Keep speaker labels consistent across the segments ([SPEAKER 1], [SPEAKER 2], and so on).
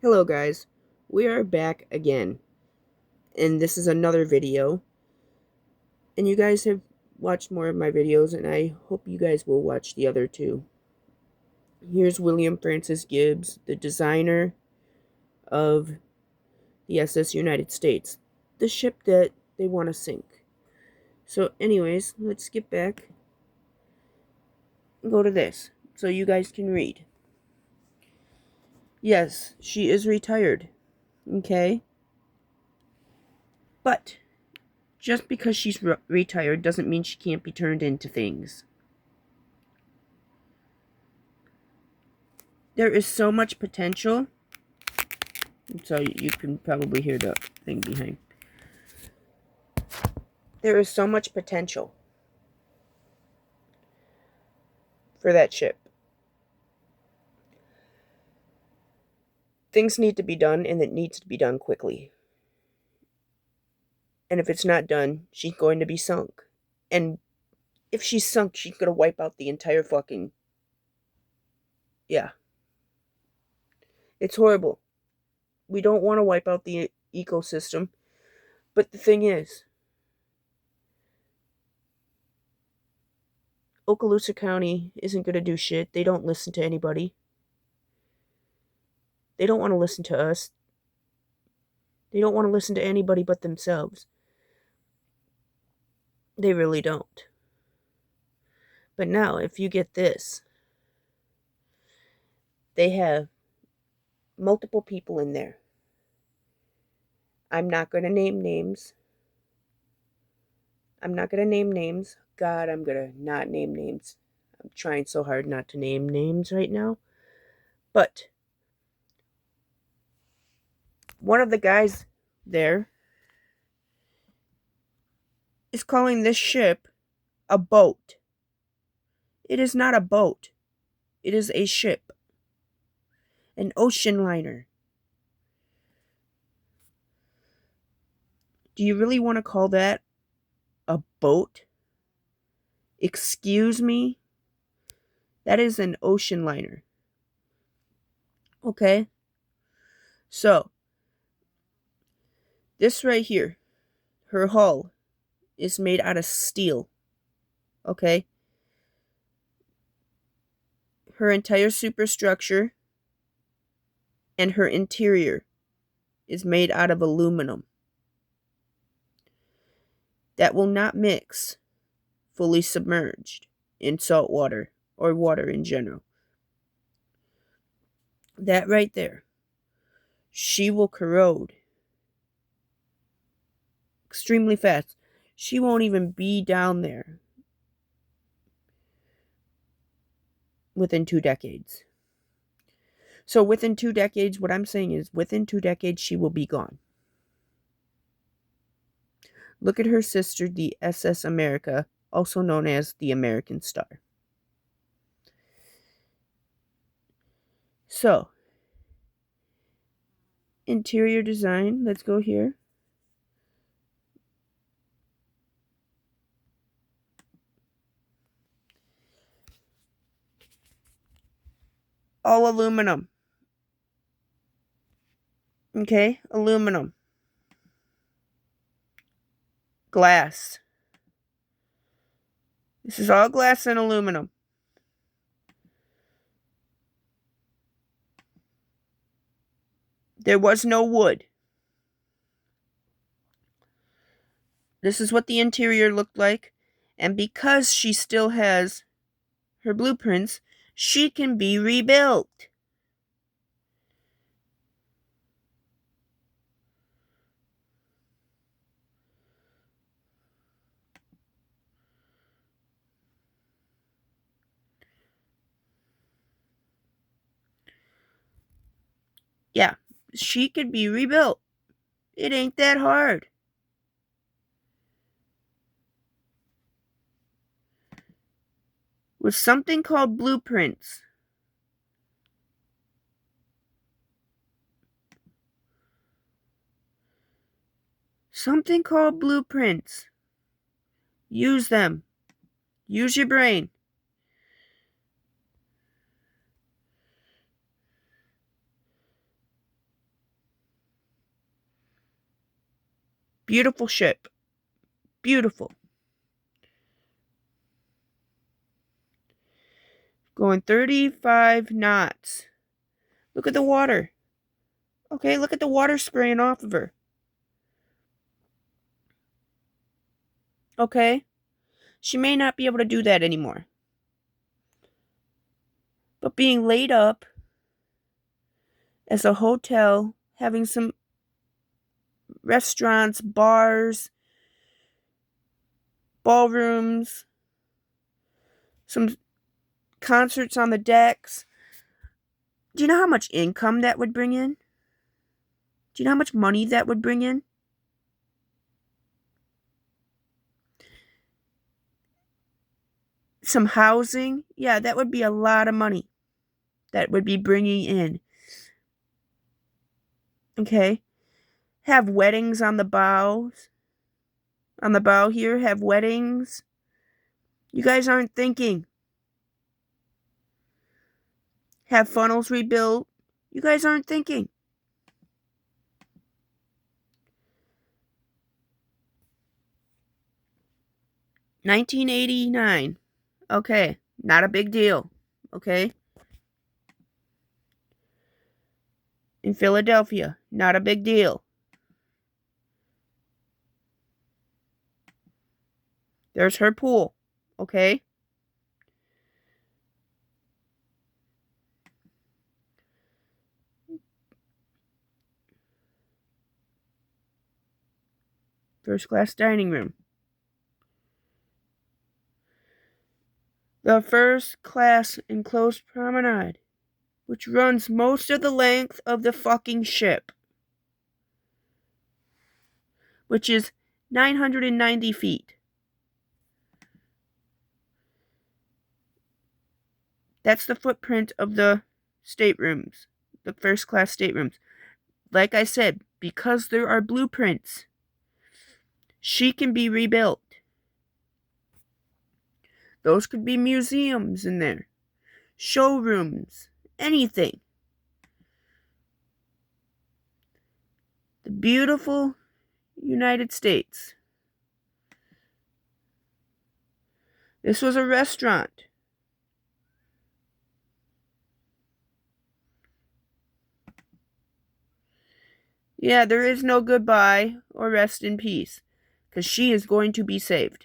[SPEAKER 1] Hello guys, we are back again, and this is another video, and you guys have watched more of my videos, and I hope you guys will watch the other two. Here's William Francis Gibbs, the designer of the SS United States, the ship that they want to sink. So anyways, let's get back and go to this, so you guys can read. Yes, she is retired, okay? But just because she's retired doesn't mean she can't be turned into things. There is so much potential. So you can probably hear the thing behind. There is so much potential for that ship. Things need to be done, and it needs to be done quickly. And if it's not done, she's going to be sunk. And if she's sunk, she's going to wipe out the entire fucking... Yeah. It's horrible. We don't want to wipe out the ecosystem. But the thing is, Okaloosa County isn't going to do shit. They don't listen to anybody. They don't want to listen to us. They don't want to listen to anybody but themselves. They really don't. But now, if you get this, they have multiple people in there. I'm not going to name names. God, I'm going to not name names. I'm trying so hard not to name names right now. But one of the guys there is calling this ship a boat. It is not a boat. It is a ship. An ocean liner. Do you really want to call that a boat? Excuse me? That is an ocean liner. Okay? So, this right here, her hull is made out of steel. Okay? Her entire superstructure and her interior is made out of aluminum. That will not mix fully submerged in salt water or water in general. That right there, she will corrode extremely fast. She won't even be down there within 2 decades. So within 2 decades, what I'm saying is within 2 decades, she will be gone. Look at her sister, the SS America, also known as the American Star. So, interior design, let's go here. All aluminum. Okay, aluminum. Glass. This is all glass and aluminum. There was no wood. This is what the interior looked like. And because she still has her blueprints, she can be rebuilt. Yeah, she could be rebuilt. It ain't that hard. With something called blueprints. Something called blueprints. Use them. Use your brain. Beautiful ship. Beautiful. Going 35 knots. Look at the water. Okay, look at the water spraying off of her. Okay? She may not be able to do that anymore. But being laid up as a hotel, having some restaurants, bars, ballrooms, some concerts on the decks. Do you know how much income that would bring in? Do you know how much money that would bring in? Some housing. Yeah, that would be a lot of money that would be bringing in. Okay? Have weddings on the bows. On the bow here, have weddings. You guys aren't thinking. Have funnels rebuilt. You guys aren't thinking. $1989. Okay, not a big deal. Okay? In Philadelphia, not a big deal. There's her pool. Okay? First class dining room. The first class enclosed promenade, which runs most of the length of the fucking ship, which is 990 feet. That's the footprint of the staterooms, the first class staterooms. Like I said, because there are blueprints, she can be rebuilt. Those could be museums in there, showrooms, anything. The beautiful United States. This was a restaurant. Yeah, there is no goodbye or rest in peace, because she is going to be saved.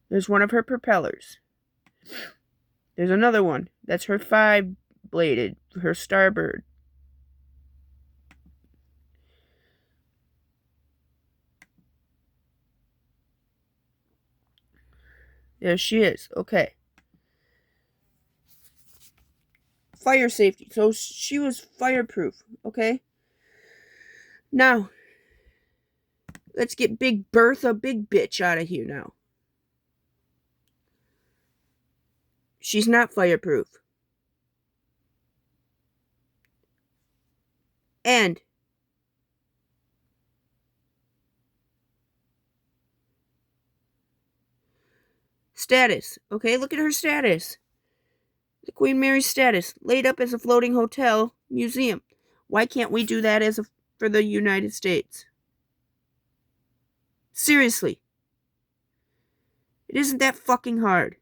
[SPEAKER 1] There's one of her propellers. There's another one. That's her 5-bladed, her starboard. There she is. Okay. Fire safety. So she was fireproof. Okay. Now, let's get Big Bertha, big bitch, out of here now. She's not fireproof. And status. Okay, look at her status. The Queen Mary's status. Laid up as a floating hotel museum. Why can't we do that for the United States? Seriously. It isn't that fucking hard.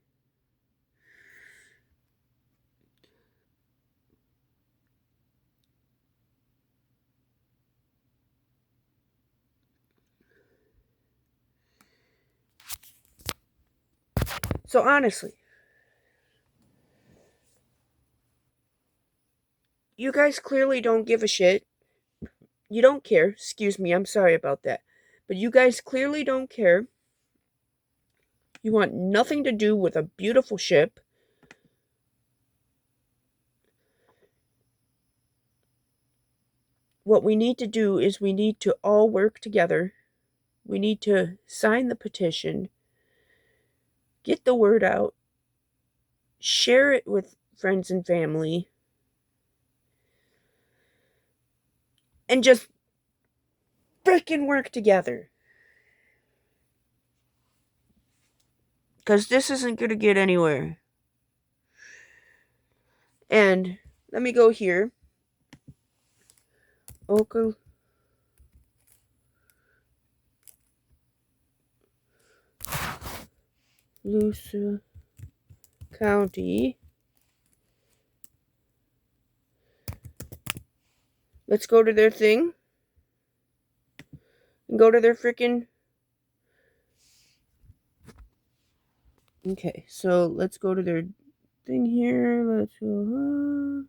[SPEAKER 1] So honestly, you guys clearly don't give a shit. You don't care. Excuse me, I'm sorry about that. But you guys clearly don't care. You want nothing to do with a beautiful ship. What we need to do is we need to all work together. We need to sign the petition, get the word out, share it with friends and family, and just freaking work together. Because this isn't going to get anywhere. And let me go here. Okaloosa County. Let's go to their thing. And go to their freaking... Okay, so let's go to their thing here. Let's go...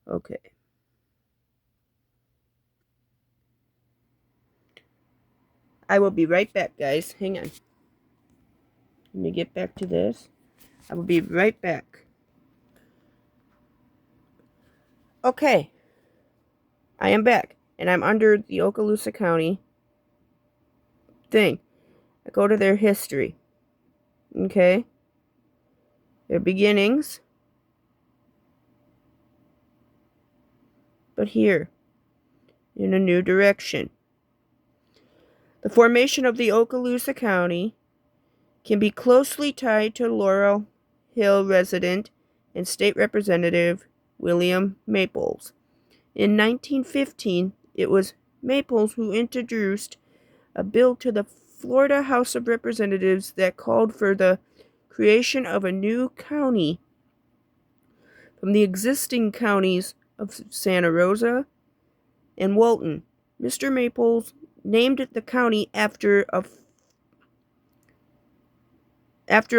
[SPEAKER 1] Okay. I will be right back, guys. Hang on. Let me get back to this. I will be right back. Okay. I am back. And I'm under the Okaloosa County thing. I go to their history. Okay. Their beginnings. But here. In a new direction. The formation of the Okaloosa County can be closely tied to Laurel Hill resident and state representative William Maples. In 1915, it was Maples who introduced a bill to the Florida House of Representatives that called for the creation of a new county from the existing counties of Santa Rosa and Walton. Mr. Maples named the county after a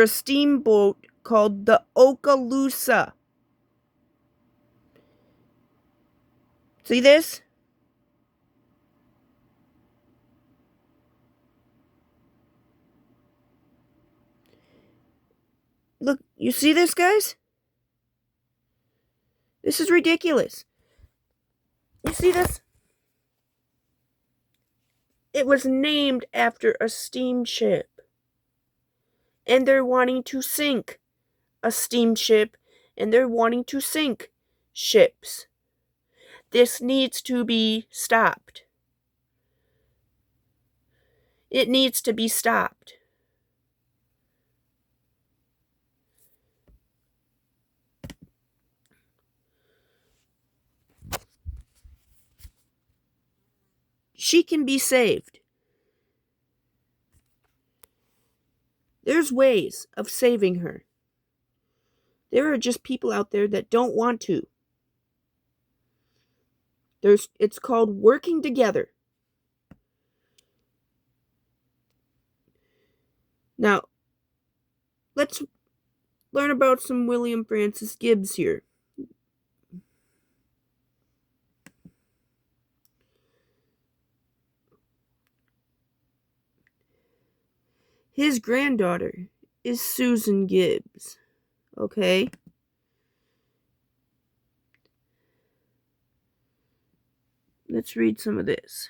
[SPEAKER 1] steamboat called the Okaloosa. See this? Look, you see this, guys? This is ridiculous. You see this? It was named after a steamship. And they're wanting to sink a steamship, and they're wanting to sink ships. This needs to be stopped. It needs to be stopped. She can be saved. There's ways of saving her. There are just people out there that don't want to. It's called working together. Now, let's learn about some William Francis Gibbs here. His granddaughter is Susan Gibbs. Okay? Let's read some of this.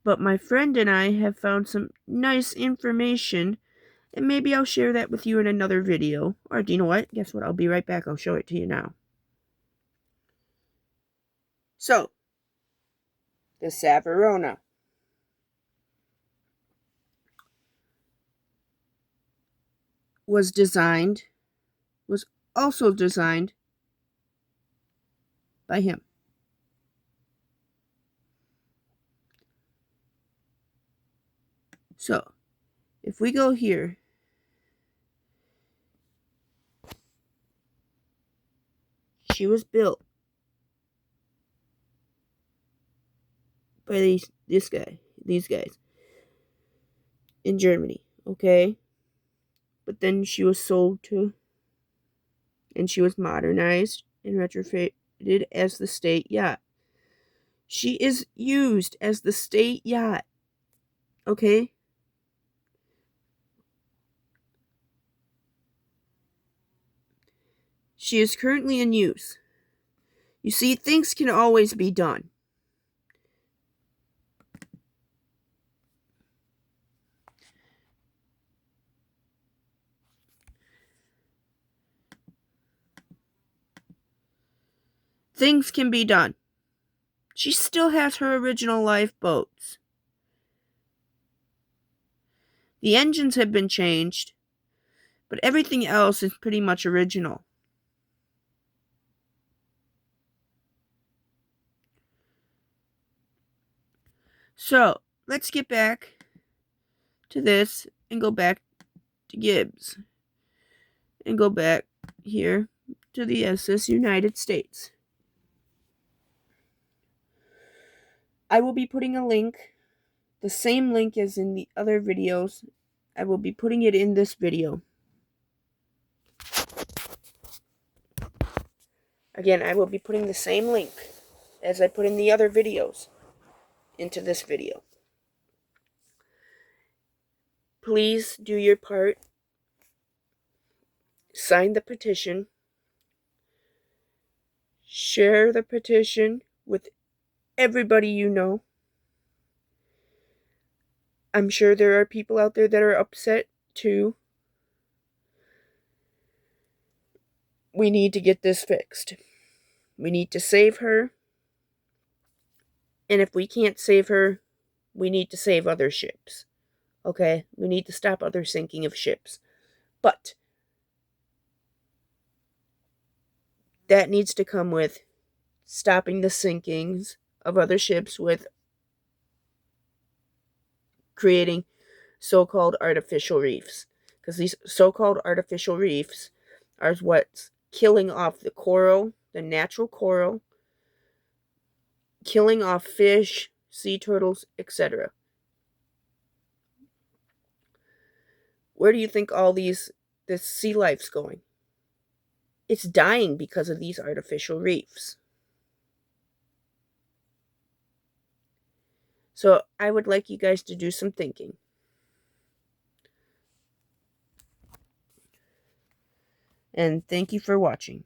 [SPEAKER 1] But my friend and I have found some nice information, and maybe I'll share that with you in another video. Or do you know what? Guess what? I'll be right back. I'll show it to you now. So, the Savarona was also designed by him. So, if we go here, she was built by these guys in Germany, okay? But then she was sold to, and she was modernized and retrofitted as the state yacht. She is used as the state yacht Okay? She is currently in use. You see, things can always be done. Things can be done. She still has her original lifeboats. The engines have been changed, but everything else is pretty much original. So, let's get back to this and go back to Gibbs. And go back here to the SS United States. I will be putting a link, the same link as in the other videos. I will be putting it in this video. Again, I will be putting the same link as I put in the other videos into this video. Please do your part. Sign the petition. Share the petition with everybody you know. I'm sure there are people out there that are upset too. We need to get this fixed. We need to save her. And if we can't save her, we need to save other ships. Okay? We need to stop other sinking of ships. But that needs to come with stopping the sinkings of other ships, with creating so-called artificial reefs. Because these so-called artificial reefs are what's killing off the coral, the natural coral, killing off fish, sea turtles, etc. Where do you think all this sea life's going? It's dying because of these artificial reefs. So I would like you guys to do some thinking. And thank you for watching.